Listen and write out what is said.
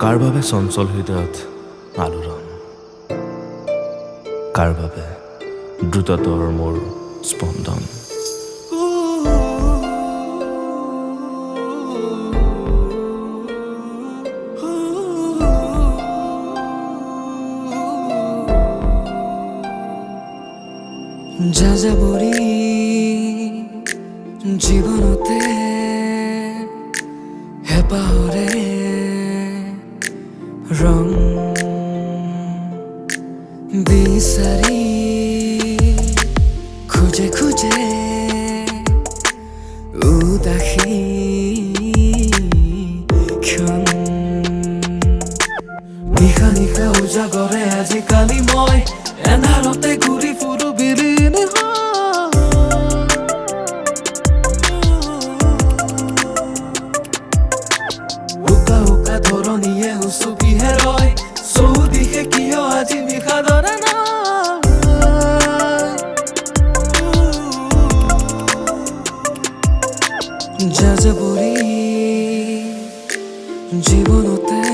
কাৰ বাবে চঞ্চল হৃদয়ত আলোড়ন, কাৰ বাবে দ্ৰুততৰ মোৰ স্পন্দন। যাযাবৰী জীৱনতে হেঁপাহৰে ৰং বিচাৰি খোজে খোজে উদাসী ক্ষণ নিশা নিশা উজাগৰে আজিকালি মই এন্ধাৰতে ঘূৰি ফুৰো বিলীন উকা উকা ধৰণীয়ে উচুকিহে ৰয় চৌদিশে কিয় আজি বিষাদৰে যাযাবৰী জীৱনতে